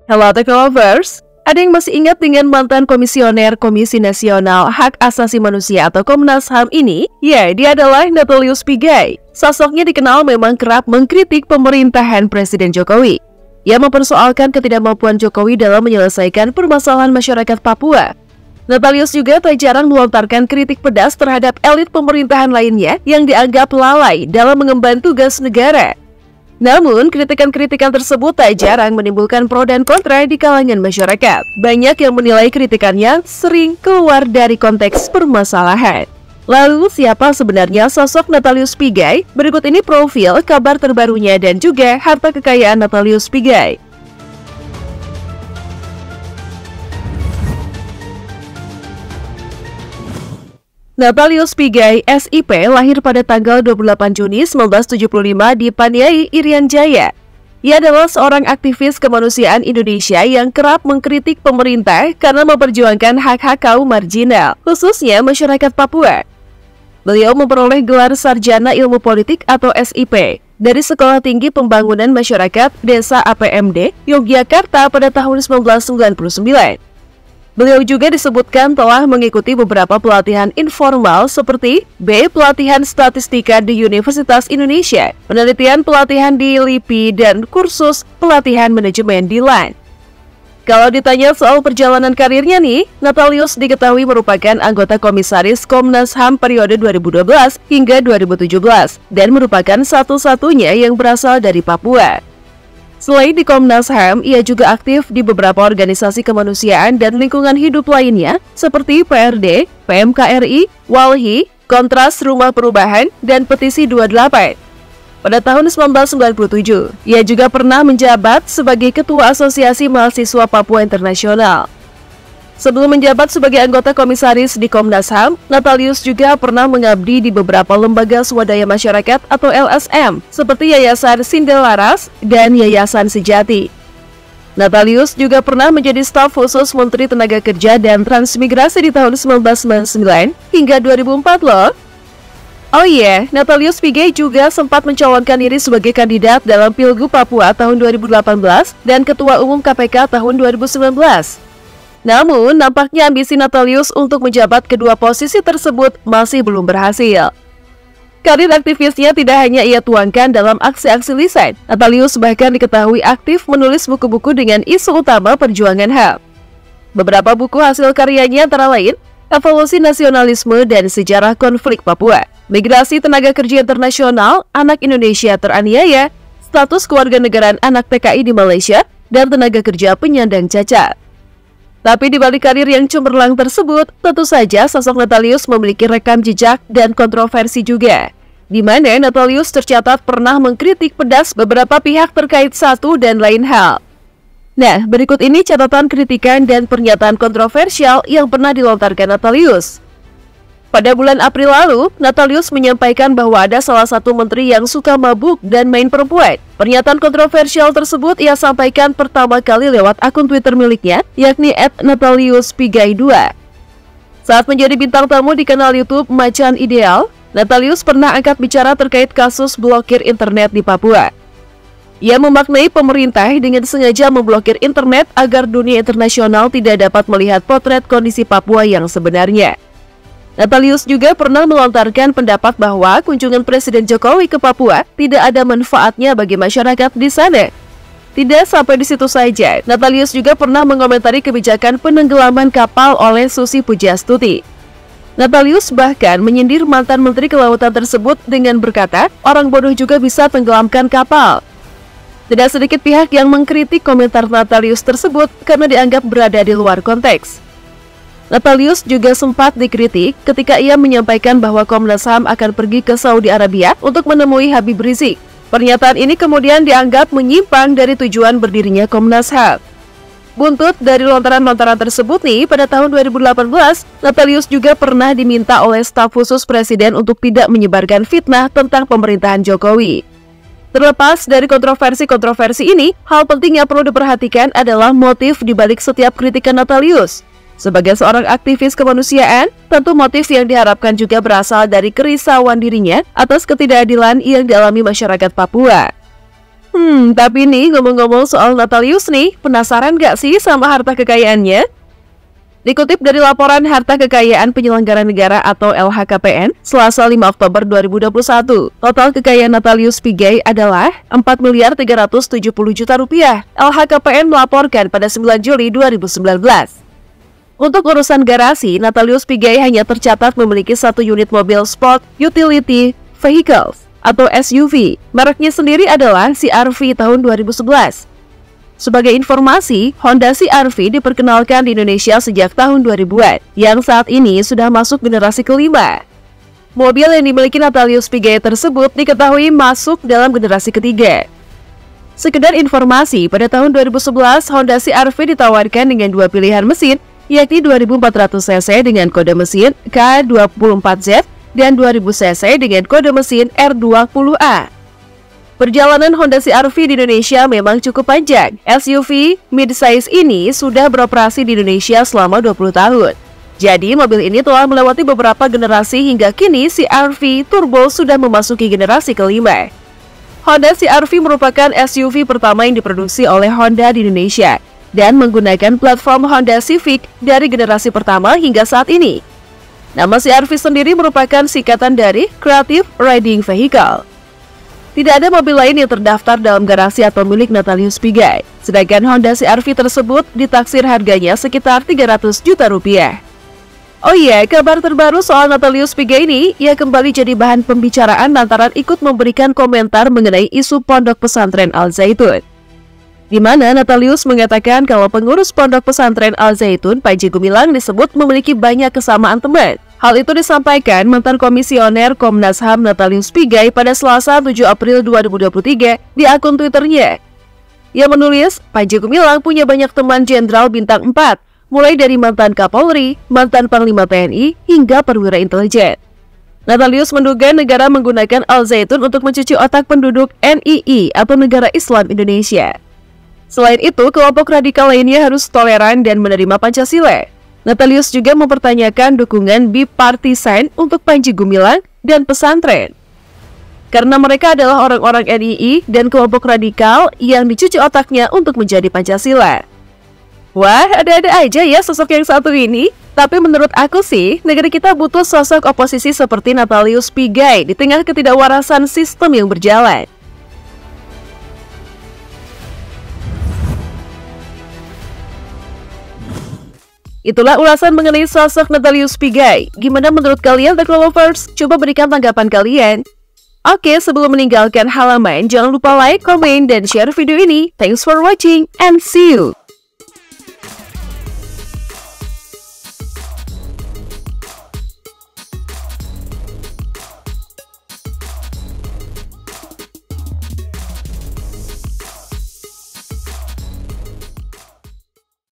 Halo Techlovers, ada yang masih ingat dengan mantan komisioner Komisi Nasional Hak Asasi Manusia atau Komnas HAM ini? Ya, dia adalah Natalius Pigai. Sosoknya dikenal memang kerap mengkritik pemerintahan Presiden Jokowi. Ia mempersoalkan ketidakmampuan Jokowi dalam menyelesaikan permasalahan masyarakat Papua. Natalius juga tak jarang melontarkan kritik pedas terhadap elit pemerintahan lainnya yang dianggap lalai dalam mengemban tugas negara. Namun, kritikan-kritikan tersebut tak jarang menimbulkan pro dan kontra di kalangan masyarakat. Banyak yang menilai kritikannya sering keluar dari konteks permasalahan. Lalu, siapa sebenarnya sosok Natalius Pigai? Berikut ini profil, kabar terbarunya, dan juga harta kekayaan Natalius Pigai. Natalius Pigai, SIP, lahir pada tanggal 28 Juni 1975 di Paniai, Irian Jaya. Ia adalah seorang aktivis kemanusiaan Indonesia yang kerap mengkritik pemerintah karena memperjuangkan hak-hak kaum marginal, khususnya masyarakat Papua. Beliau memperoleh gelar Sarjana Ilmu Politik atau SIP dari Sekolah Tinggi Pembangunan Masyarakat Desa APMD, Yogyakarta pada tahun 1999. Beliau juga disebutkan telah mengikuti beberapa pelatihan informal seperti B. Pelatihan Statistika di Universitas Indonesia, penelitian pelatihan di LIPI, dan kursus pelatihan manajemen di LAN. Kalau ditanya soal perjalanan karirnya nih, Natalius diketahui merupakan anggota komisaris Komnas HAM periode 2012 hingga 2017 dan merupakan satu-satunya yang berasal dari Papua. Selain di Komnas HAM, ia juga aktif di beberapa organisasi kemanusiaan dan lingkungan hidup lainnya seperti PRD, PMKRI, WALHI, Kontras Rumah Perubahan, dan Petisi 28. Pada tahun 1997, ia juga pernah menjabat sebagai Ketua Asosiasi Mahasiswa Papua Internasional. Sebelum menjabat sebagai anggota komisaris di Komnas HAM, Natalius juga pernah mengabdi di beberapa lembaga swadaya masyarakat atau LSM, seperti Yayasan Sindelaras dan Yayasan Sejati. Natalius juga pernah menjadi staf khusus Menteri Tenaga Kerja dan Transmigrasi di tahun 1999 hingga 2004 loh. Oh iya, Natalius Pigai juga sempat mencalonkan diri sebagai kandidat dalam Pilgub Papua tahun 2018 dan Ketua Umum KPK tahun 2019. Namun, nampaknya ambisi Natalius untuk menjabat kedua posisi tersebut masih belum berhasil. Karir aktivisnya tidak hanya ia tuangkan dalam aksi-aksi lisan, Natalius bahkan diketahui aktif menulis buku-buku dengan isu utama perjuangan HAM. Beberapa buku hasil karyanya antara lain, Evolusi Nasionalisme dan Sejarah Konflik Papua, Migrasi Tenaga Kerja Internasional, Anak Indonesia Teraniaya, Status Kewarganegaraan Anak TKI di Malaysia, dan Tenaga Kerja Penyandang Cacat. Tapi di balik karir yang cemerlang tersebut, tentu saja sosok Natalius memiliki rekam jejak dan kontroversi juga, di mana Natalius tercatat pernah mengkritik pedas beberapa pihak terkait satu dan lain hal. Nah, berikut ini catatan kritikan dan pernyataan kontroversial yang pernah dilontarkan Natalius. Pada bulan April lalu, Natalius menyampaikan bahwa ada salah satu menteri yang suka mabuk dan main perempuan. Pernyataan kontroversial tersebut ia sampaikan pertama kali lewat akun Twitter miliknya, yakni @nataliuspigai2. Saat menjadi bintang tamu di kanal YouTube Macan Ideal, Natalius pernah angkat bicara terkait kasus blokir internet di Papua. Ia memaknai pemerintah dengan sengaja memblokir internet agar dunia internasional tidak dapat melihat potret kondisi Papua yang sebenarnya. Natalius juga pernah melontarkan pendapat bahwa kunjungan Presiden Jokowi ke Papua tidak ada manfaatnya bagi masyarakat di sana. Tidak sampai di situ saja, Natalius juga pernah mengomentari kebijakan penenggelaman kapal oleh Susi Pujastuti. Natalius bahkan menyindir mantan Menteri Kelautan tersebut dengan berkata, orang bodoh juga bisa tenggelamkan kapal. Tidak sedikit pihak yang mengkritik komentar Natalius tersebut karena dianggap berada di luar konteks. Natalius juga sempat dikritik ketika ia menyampaikan bahwa Komnas HAM akan pergi ke Saudi Arabia untuk menemui Habib Rizik. Pernyataan ini kemudian dianggap menyimpang dari tujuan berdirinya Komnas HAM. Buntut dari lontaran-lontaran tersebut nih, pada tahun 2018, Natalius juga pernah diminta oleh staf khusus Presiden untuk tidak menyebarkan fitnah tentang pemerintahan Jokowi. Terlepas dari kontroversi-kontroversi ini, hal penting yang perlu diperhatikan adalah motif dibalik setiap kritikan Natalius. Sebagai seorang aktivis kemanusiaan, tentu motif yang diharapkan juga berasal dari kerisauan dirinya atas ketidakadilan yang dialami masyarakat Papua. Tapi nih ngomong-ngomong soal Natalius nih, penasaran gak sih sama harta kekayaannya? Dikutip dari laporan harta kekayaan penyelenggara negara atau LHKPN, Selasa 5 Oktober 2021, total kekayaan Natalius Pigai adalah 4.370 juta rupiah. LHKPN melaporkan pada 9 Juli 2019. Untuk urusan garasi, Natalius Pigai hanya tercatat memiliki 1 unit mobil sport utility vehicles atau SUV. Mereknya sendiri adalah CR-V tahun 2011. Sebagai informasi, Honda CR-V diperkenalkan di Indonesia sejak tahun 2000-an, yang saat ini sudah masuk generasi kelima. Mobil yang dimiliki Natalius Pigai tersebut diketahui masuk dalam generasi ketiga. Sekedar informasi, pada tahun 2011, Honda CR-V ditawarkan dengan 2 pilihan mesin, yakni 2400cc dengan kode mesin K24Z dan 2000cc dengan kode mesin R20A. Perjalanan Honda CR-V di Indonesia memang cukup panjang. SUV mid-size ini sudah beroperasi di Indonesia selama 20 tahun. Jadi mobil ini telah melewati beberapa generasi hingga kini CR-V Turbo sudah memasuki generasi kelima. Honda CR-V merupakan SUV pertama yang diproduksi oleh Honda di Indonesia dan menggunakan platform Honda Civic dari generasi pertama hingga saat ini. Nama CR-V sendiri merupakan singkatan dari Creative Riding Vehicle. Tidak ada mobil lain yang terdaftar dalam garasi atau milik Natalius Pigai. Sedangkan Honda CR-V tersebut ditaksir harganya sekitar 300 juta rupiah. Oh iya, kabar terbaru soal Natalius Pigai ini, ia kembali jadi bahan pembicaraan lantaran ikut memberikan komentar mengenai isu pondok pesantren Al Zaitun. Di mana Natalius mengatakan kalau pengurus pondok pesantren Al Zaitun, Panji Gumilang, disebut memiliki banyak kesamaan teman. Hal itu disampaikan mantan komisioner Komnas HAM Natalius Pigai pada Selasa 7 April 2023 di akun Twitternya. Ia menulis, Panji Gumilang punya banyak teman jenderal bintang 4, mulai dari mantan Kapolri, mantan Panglima TNI, hingga perwira intelijen. Natalius menduga negara menggunakan Al Zaitun untuk mencuci otak penduduk NII atau Negara Islam Indonesia. Selain itu, kelompok radikal lainnya harus toleran dan menerima Pancasila. Natalius juga mempertanyakan dukungan bipartisan untuk Panji Gumilang dan pesantren. Karena mereka adalah orang-orang NII dan kelompok radikal yang dicuci otaknya untuk menjadi Pancasila. Wah, ada-ada aja ya sosok yang satu ini. Tapi menurut aku sih, negara kita butuh sosok oposisi seperti Natalius Pigai di tengah ketidakwarasan sistem yang berjalan. Itulah ulasan mengenai sosok Natalius Pigai. Gimana menurut kalian, The Lovers? Coba berikan tanggapan kalian. Oke, sebelum meninggalkan halaman, jangan lupa like, comment, dan share video ini. Thanks for watching, and see you!